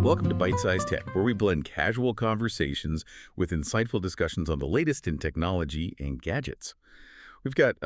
Welcome to Byte-Sized Tech, where we blend casual conversations with insightful discussions on the latest in technology and gadgets. We've got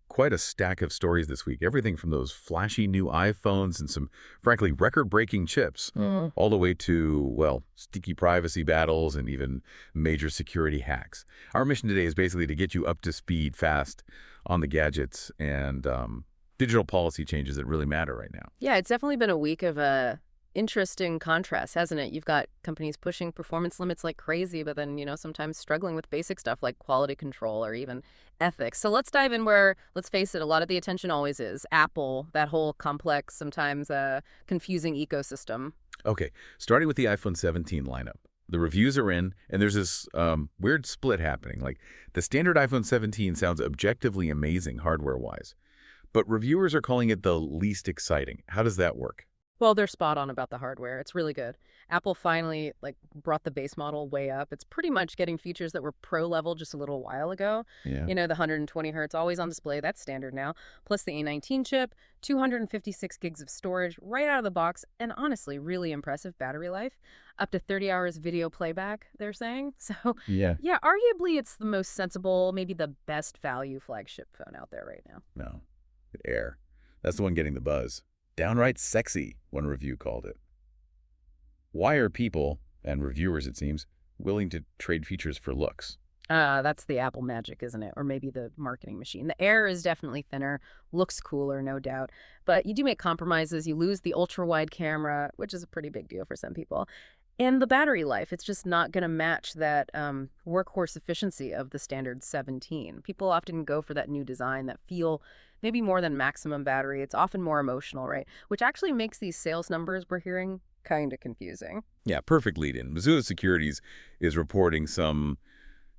quite a stack of stories this week, everything from those flashy new iPhones and some, frankly, record-breaking chips, all the way to, well, sticky privacy battles and even major security hacks. Our mission today is basically to get you up to speed fast on the gadgets and digital policy changes that really matter right now. Yeah, it's definitely been a week of interesting contrast, hasn't it? You've got companies pushing performance limits like crazy, but then, sometimes struggling with basic stuff like quality control or even ethics. So let's dive in where, let's face it, a lot of the attention always is Apple, that whole complex, sometimes confusing ecosystem. Okay, starting with the iPhone 17 lineup. The reviews are in, and there's this weird split happening. Like, the standard iPhone 17 sounds objectively amazing hardware-wise, but reviewers are calling it the least exciting. How does that work? Well, they're spot on about the hardware. It's really good. Apple finally brought the base model way up. It's pretty much getting features that were pro level just a little while ago. Yeah. The 120 hertz always on display. That's standard now. Plus the A19 chip, 256 gigs of storage right out of the box, and honestly, really impressive battery life. Up to 30 hours video playback, they're saying. So, yeah, arguably it's the most sensible, maybe the best value flagship phone out there right now. No, Air. That's the one getting the buzz. Downright sexy, one review called it. Why are people, and reviewers it seems, willing to trade features for looks? That's the Apple magic, isn't it? Or maybe the marketing machine. The Air is definitely thinner, looks cooler, no doubt. But you do make compromises. You lose the ultra-wide camera, which is a pretty big deal for some people. And the battery life, it's just not going to match that workhorse efficiency of the standard 17. People often go for that new design, that feel maybe more than maximum battery. It's often more emotional, right? Which actually makes these sales numbers we're hearing kind of confusing. Yeah, perfect lead-in. Mizuho Securities is reporting some,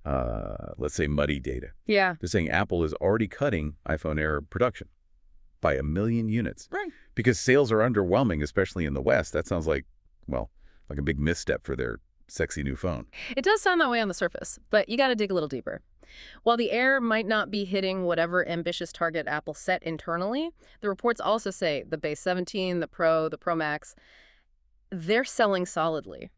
let's say, muddy data. Yeah. They're saying Apple is already cutting iPhone Air production by 1 million units. Right. Because sales are underwhelming, especially in the West. That sounds like, well, like a big misstep for their sexy new phone. It does sound that way on the surface, but you got to dig a little deeper. While the Air might not be hitting whatever ambitious target Apple set internally, the reports also say the base 17, the Pro Max, they're selling solidly.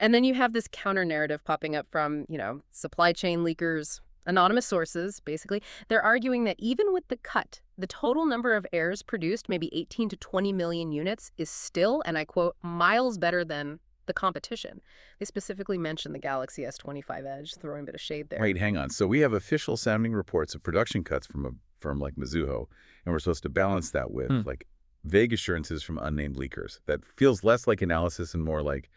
And then you have this counter-narrative popping up from, supply chain leakers, anonymous sources, basically. They're arguing that even with the cut, the total number of Airs produced, maybe 18 to 20 million units, is still, and I quote, miles better than the competition. They specifically mentioned the Galaxy S25 Edge, throwing a bit of shade there. Wait, hang on. So we have official sounding reports of production cuts from a firm like Mizuho, and we're supposed to balance that with vague assurances from unnamed leakers. That feels less like analysis and more like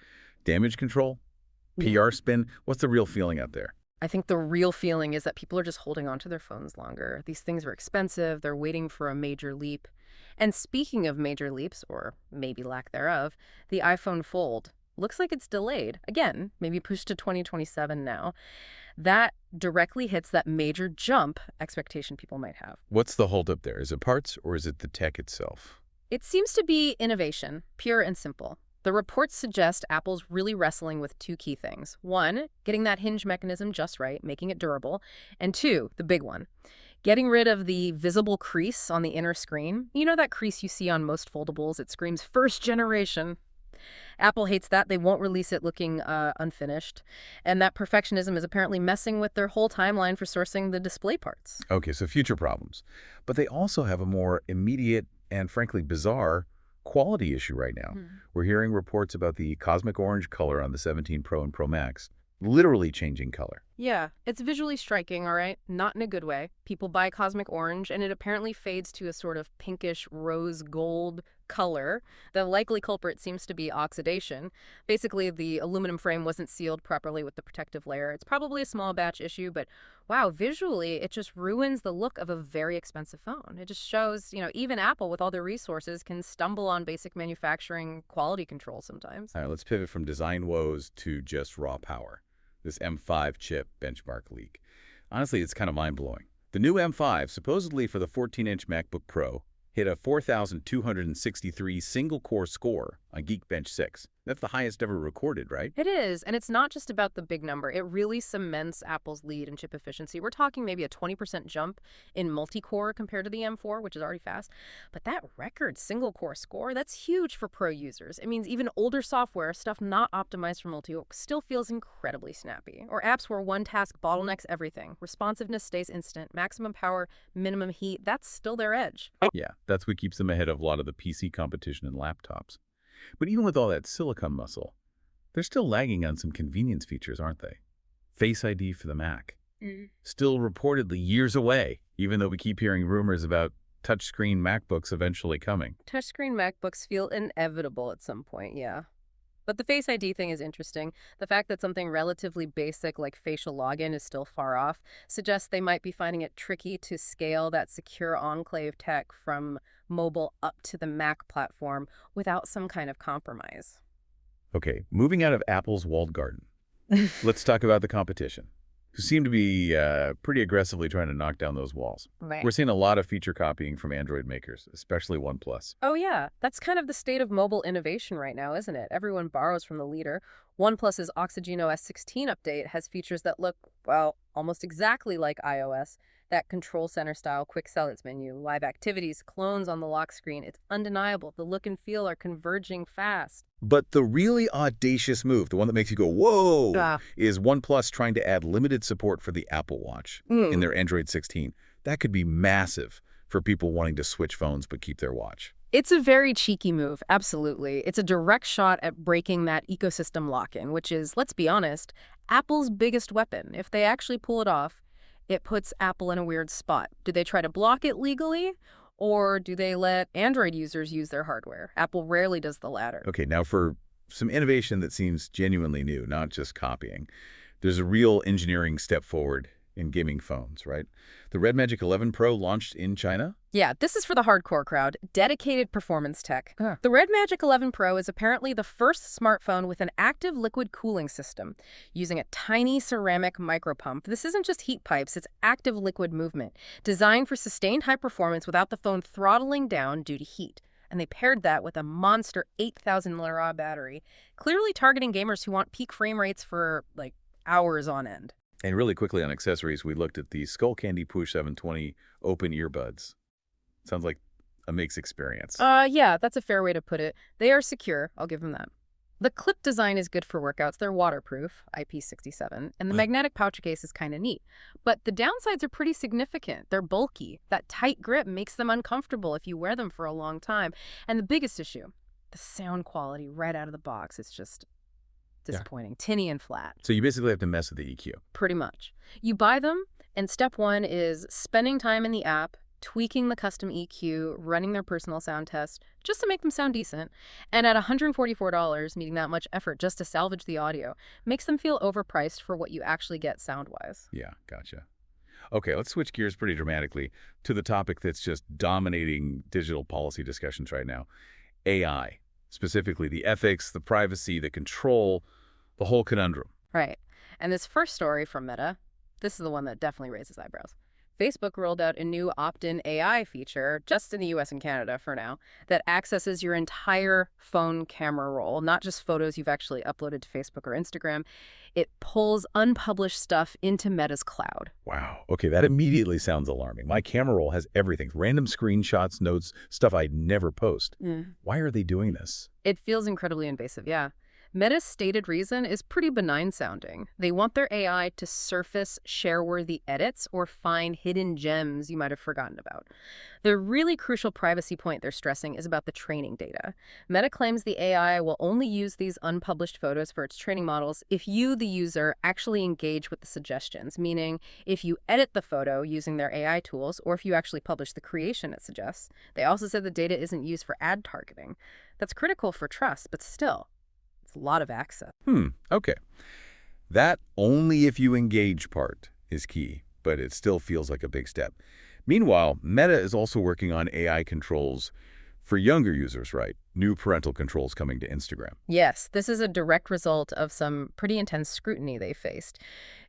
damage control, PR spin. What's the real feeling out there? I think the real feeling is that people are just holding on to their phones longer. These things are expensive. They're waiting for a major leap. And speaking of major leaps, or maybe lack thereof, the iPhone Fold looks like it's delayed. Again, maybe pushed to 2027 now. That directly hits that major jump expectation people might have. What's the holdup there? Is it parts or is it the tech itself? It seems to be innovation, pure and simple. The reports suggest Apple's really wrestling with two key things. One, getting that hinge mechanism just right, making it durable. And two, the big one, getting rid of the visible crease on the inner screen. You know that crease you see on most foldables? It screams first generation. Apple hates that. They won't release it looking unfinished. And that perfectionism is apparently messing with their whole timeline for sourcing the display parts. Okay, so future problems. But they also have a more immediate and frankly bizarre quality issue right now. We're hearing reports about the cosmic orange color on the 17 Pro and Pro Max literally changing color. Yeah, it's visually striking, all right? Not in a good way. People buy cosmic orange, and it apparently fades to a sort of pinkish rose gold color. The likely culprit seems to be oxidation. Basically, the aluminum frame wasn't sealed properly with the protective layer. It's probably a small batch issue, but wow, visually, it just ruins the look of a very expensive phone. It just shows, even Apple, with all their resources, can stumble on basic manufacturing quality control sometimes. All right, let's pivot from design woes to just raw power. This M5 chip benchmark leak. Honestly, it's kind of mind-blowing. The new M5, supposedly for the 14-inch MacBook Pro, hit a 4,263 single-core score on Geekbench 6. That's the highest ever recorded, right? It is, and it's not just about the big number. It really cements Apple's lead in chip efficiency. We're talking maybe a 20% jump in multi-core compared to the M4, which is already fast. But that record single-core score, that's huge for pro users. It means even older software, stuff not optimized for multi-core, still feels incredibly snappy. Or apps where one task bottlenecks everything. Responsiveness stays instant. Maximum power, minimum heat, that's still their edge. Yeah, that's what keeps them ahead of a lot of the PC competition and laptops. But even with all that silicon muscle, they're still lagging on some convenience features, aren't they? Face ID for the Mac. Still reportedly years away, even though we keep hearing rumors about touchscreen MacBooks eventually coming. Touchscreen MacBooks feel inevitable at some point, yeah. But the Face ID thing is interesting. The fact that something relatively basic like facial login is still far off suggests they might be finding it tricky to scale that secure enclave tech from mobile up to the Mac platform without some kind of compromise. Okay, moving out of Apple's walled garden, let's talk about the competition, who seem to be pretty aggressively trying to knock down those walls. Right. We're seeing a lot of feature copying from Android makers, especially OnePlus. Oh, yeah. That's kind of the state of mobile innovation right now, isn't it? Everyone borrows from the leader. OnePlus's Oxygen OS 16 update has features that look, well, almost exactly like iOS. That control center style quick silence menu, live activities, clones on the lock screen. It's undeniable. The look and feel are converging fast. But the really audacious move, the one that makes you go, whoa, Ah. is OnePlus trying to add limited support for the Apple Watch in their Android 16. That could be massive for people wanting to switch phones but keep their watch. It's a very cheeky move, absolutely. It's a direct shot at breaking that ecosystem lock-in, which is, let's be honest, Apple's biggest weapon. If they actually pull it off, it puts Apple in a weird spot. Do they try to block it legally, or do they let Android users use their hardware? Apple rarely does the latter. Okay, now for some innovation that seems genuinely new, not just copying, there's a real engineering step forward in gaming phones, right? The Red Magic 11 Pro launched in China. Yeah, this is for the hardcore crowd. Dedicated performance tech. The Red Magic 11 Pro is apparently the first smartphone with an active liquid cooling system using a tiny ceramic micropump. This isn't just heat pipes, it's active liquid movement, designed for sustained high performance without the phone throttling down due to heat. And they paired that with a monster 8,000 mAh battery, clearly targeting gamers who want peak frame rates for, like, hours on end. And really quickly on accessories, we looked at the Skullcandy Push 720 open earbuds. Sounds like a mixed experience. Yeah, that's a fair way to put it. They are secure, I'll give them that. The clip design is good for workouts. They're waterproof, IP67, and the magnetic pouch case is kind of neat. But the downsides are pretty significant. They're bulky. That tight grip makes them uncomfortable if you wear them for a long time. And the biggest issue, the sound quality right out of the box. It's just disappointing, tinny and flat. So you basically have to mess with the EQ. Pretty much. You buy them, and step one is spending time in the app, tweaking the custom EQ, running their personal sound test, just to make them sound decent. And at $144, needing that much effort just to salvage the audio, makes them feel overpriced for what you actually get sound-wise. Yeah, gotcha. Okay, let's switch gears pretty dramatically to the topic that's just dominating digital policy discussions right now. AI. Specifically, the ethics, the privacy, the control, the whole conundrum. Right. And this first story from Meta, this is the one that definitely raises eyebrows. Facebook rolled out a new opt-in AI feature, just in the US and Canada for now, that accesses your entire phone camera roll, not just photos you've actually uploaded to Facebook or Instagram. It pulls unpublished stuff into Meta's cloud. Wow. Okay, that immediately sounds alarming. My camera roll has everything. Random screenshots, notes, stuff I'd never post. Why are they doing this? It feels incredibly invasive, yeah. Meta's stated reason is pretty benign sounding. They want their AI to surface share-worthy edits or find hidden gems you might have forgotten about. The really crucial privacy point they're stressing is about the training data. Meta claims the AI will only use these unpublished photos for its training models if you, the user, actually engage with the suggestions, meaning if you edit the photo using their AI tools or if you actually publish the creation it suggests. They also said the data isn't used for ad targeting. That's critical for trust, but still, a lot of access. Okay. That only if you engage part is key, but it still feels like a big step. Meanwhile, Meta is also working on AI controls for younger users, right? New parental controls coming to Instagram. Yes, this is a direct result of some pretty intense scrutiny they faced.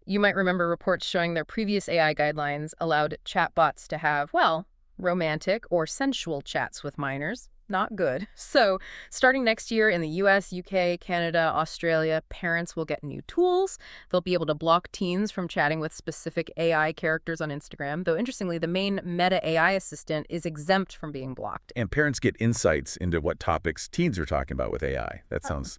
You might remember reports showing their previous AI guidelines allowed chatbots to have, well, romantic or sensual chats with minors. Not good. So, starting next year in the US, UK, Canada, Australia, parents will get new tools. They'll be able to block teens from chatting with specific AI characters on Instagram, though interestingly, the main Meta AI assistant is exempt from being blocked. And parents get insights into what topics teens are talking about with AI. That sounds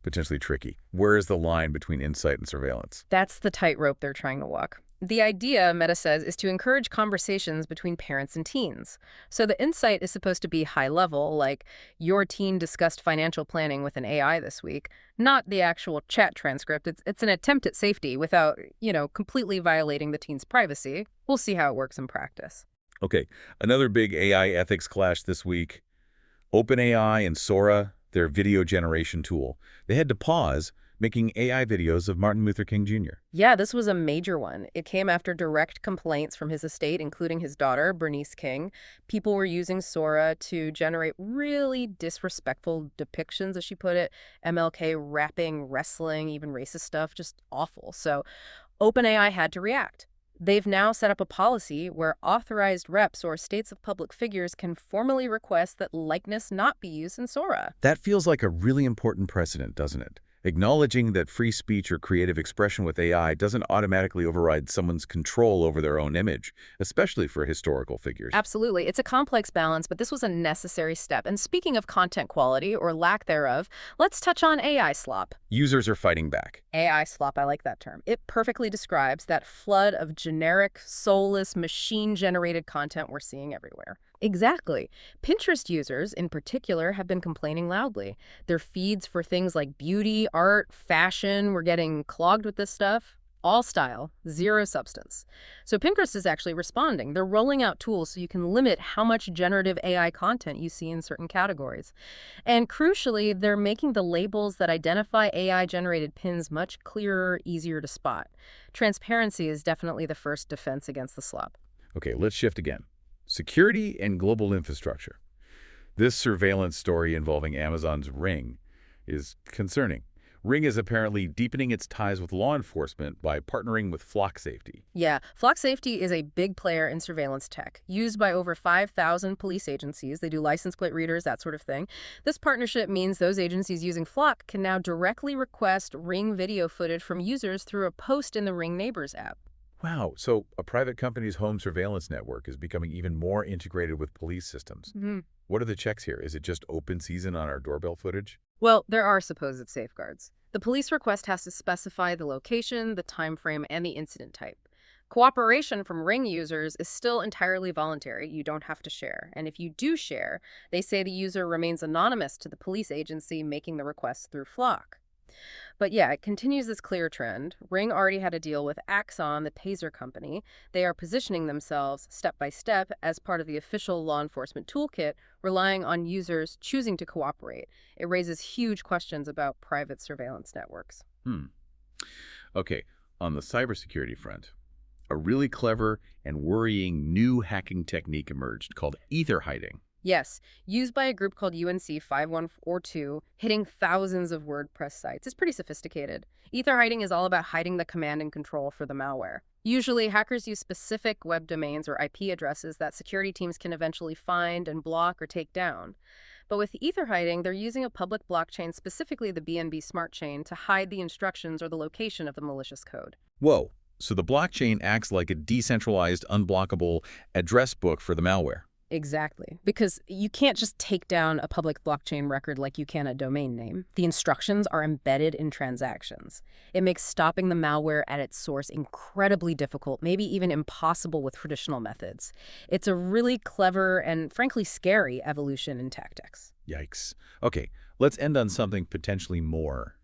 potentially tricky. Where is the line between insight and surveillance? That's the tightrope they're trying to walk. The idea, Meta says, is to encourage conversations between parents and teens. So the insight is supposed to be high level, like your teen discussed financial planning with an AI this week, not the actual chat transcript. It's an attempt at safety without, completely violating the teen's privacy. We'll see how it works in practice. Okay, another big AI ethics clash this week. OpenAI and Sora, their video generation tool, they had to pause making AI videos of Martin Luther King Jr. Yeah, this was a major one. It came after direct complaints from his estate, including his daughter, Bernice King. People were using Sora to generate really disrespectful depictions, as she put it. MLK rapping, wrestling, even racist stuff, just awful. So OpenAI had to react. They've now set up a policy where authorized reps or states of public figures can formally request that likeness not be used in Sora. That feels like a really important precedent, doesn't it? Acknowledging that free speech or creative expression with AI doesn't automatically override someone's control over their own image, especially for historical figures. Absolutely. It's a complex balance, but this was a necessary step. And speaking of content quality, or lack thereof, let's touch on AI slop. Users are fighting back. AI slop, I like that term. It perfectly describes that flood of generic, soulless, machine-generated content we're seeing everywhere. Exactly. Pinterest users, in particular, have been complaining loudly. Their feeds for things like beauty, art, fashion were getting clogged with this stuff. All style, zero substance. So Pinterest is actually responding. They're rolling out tools so you can limit how much generative AI content you see in certain categories. And crucially, they're making the labels that identify AI-generated pins much clearer, easier to spot. Transparency is definitely the first defense against the slop. Okay, let's shift again. Security and global infrastructure. This surveillance story involving Amazon's Ring is concerning. Ring is apparently deepening its ties with law enforcement by partnering with Flock Safety. Yeah, Flock Safety is a big player in surveillance tech, used by over 5,000 police agencies. They do license plate readers, that sort of thing. This partnership means those agencies using Flock can now directly request Ring video footage from users through a post in the Ring Neighbors app. Wow, so a private company's home surveillance network is becoming even more integrated with police systems. What are the checks here? Is it just open season on our doorbell footage? Well, there are supposed safeguards. The police request has to specify the location, the time frame, and the incident type. Cooperation from Ring users is still entirely voluntary. You don't have to share. And if you do share, they say the user remains anonymous to the police agency making the request through Flock. But yeah, it continues this clear trend. Ring already had a deal with Axon, the taser company. They are positioning themselves step by step as part of the official law enforcement toolkit, relying on users choosing to cooperate. It raises huge questions about private surveillance networks. Okay, on the cybersecurity front, a really clever and worrying new hacking technique emerged called ether hiding. Yes, used by a group called UNC 5142, hitting thousands of WordPress sites. It's pretty sophisticated. Ether hiding is all about hiding the command and control for the malware. Usually, hackers use specific web domains or IP addresses that security teams can eventually find and block or take down. But with ether hiding, they're using a public blockchain, specifically the BNB smart chain, to hide the instructions or the location of the malicious code. Whoa, so the blockchain acts like a decentralized, unblockable address book for the malware. Exactly. Because you can't just take down a public blockchain record like you can a domain name. The instructions are embedded in transactions. It makes stopping the malware at its source incredibly difficult, maybe even impossible with traditional methods. It's a really clever and frankly scary evolution in tactics. Yikes. Okay, let's end on something potentially more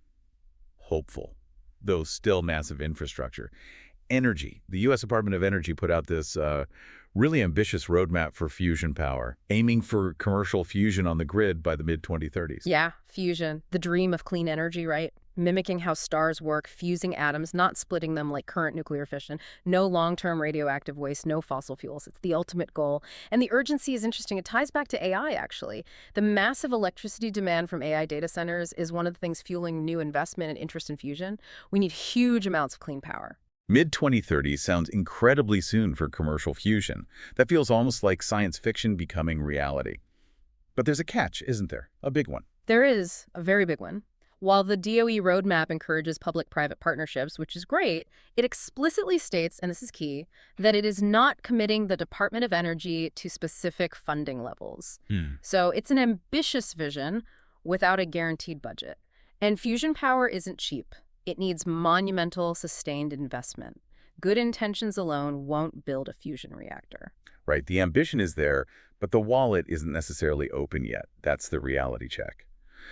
hopeful, though still massive infrastructure. Energy. The U.S. Department of Energy put out this really ambitious roadmap for fusion power, aiming for commercial fusion on the grid by the mid-2030s. Yeah, fusion. The dream of clean energy, right? Mimicking how stars work, fusing atoms, not splitting them like current nuclear fission. No long-term radioactive waste, no fossil fuels. It's the ultimate goal. And the urgency is interesting. It ties back to AI, actually. The massive electricity demand from AI data centers is one of the things fueling new investment and interest in fusion. We need huge amounts of clean power. Mid-2030s sounds incredibly soon for commercial fusion. That feels almost like science fiction becoming reality. But there's a catch, isn't there? A big one. There is a very big one. While the DOE roadmap encourages public-private partnerships, which is great, it explicitly states, and this is key, that it is not committing the Department of Energy to specific funding levels. So it's an ambitious vision without a guaranteed budget. And fusion power isn't cheap. It needs monumental, sustained investment. Good intentions alone won't build a fusion reactor. Right, the ambition is there, but the wallet isn't necessarily open yet. That's the reality check.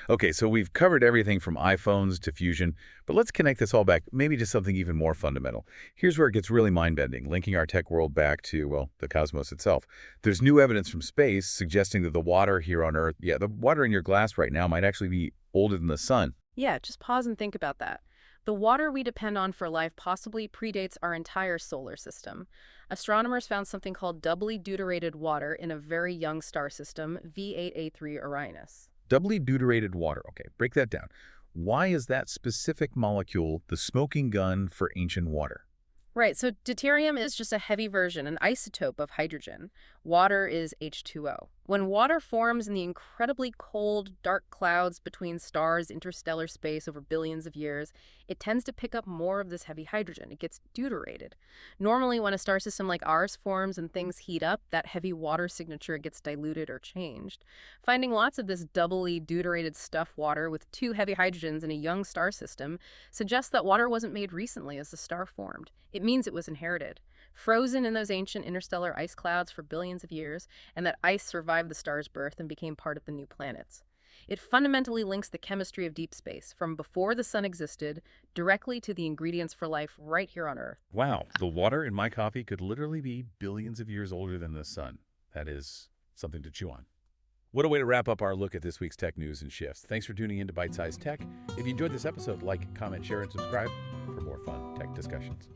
Okay, so we've covered everything from iPhones to fusion, but let's connect this all back maybe to something even more fundamental. Here's where it gets really mind-bending, linking our tech world back to, well, the cosmos itself. There's new evidence from space suggesting that the water here on Earth, the water in your glass right now might actually be older than the sun. Yeah, just pause and think about that. The water we depend on for life possibly predates our entire solar system. Astronomers found something called doubly deuterated water in a very young star system, V8A3 Orionis. Doubly deuterated water. Okay, break that down. Why is that specific molecule the smoking gun for ancient water? Right, so deuterium is just a heavy version, an isotope of hydrogen. Water is H2O. When water forms in the incredibly cold, dark clouds between stars' interstellar space over billions of years, it tends to pick up more of this heavy hydrogen. It gets deuterated. Normally, when a star system like ours forms and things heat up, that heavy water signature gets diluted or changed. Finding lots of this doubly deuterated stuff water with two heavy hydrogens in a young star system suggests that water wasn't made recently as the star formed. It means it was inherited, frozen in those ancient interstellar ice clouds for billions of years, and that ice survived the star's birth and became part of the new planets. It fundamentally links the chemistry of deep space, from before the sun existed, directly to the ingredients for life right here on Earth. Wow, the water in my coffee could literally be billions of years older than the sun. That is something to chew on. What a way to wrap up our look at this week's tech news and shifts. Thanks for tuning in to Byte-Sized Tech. If you enjoyed this episode, like, comment, share, and subscribe for more fun tech discussions.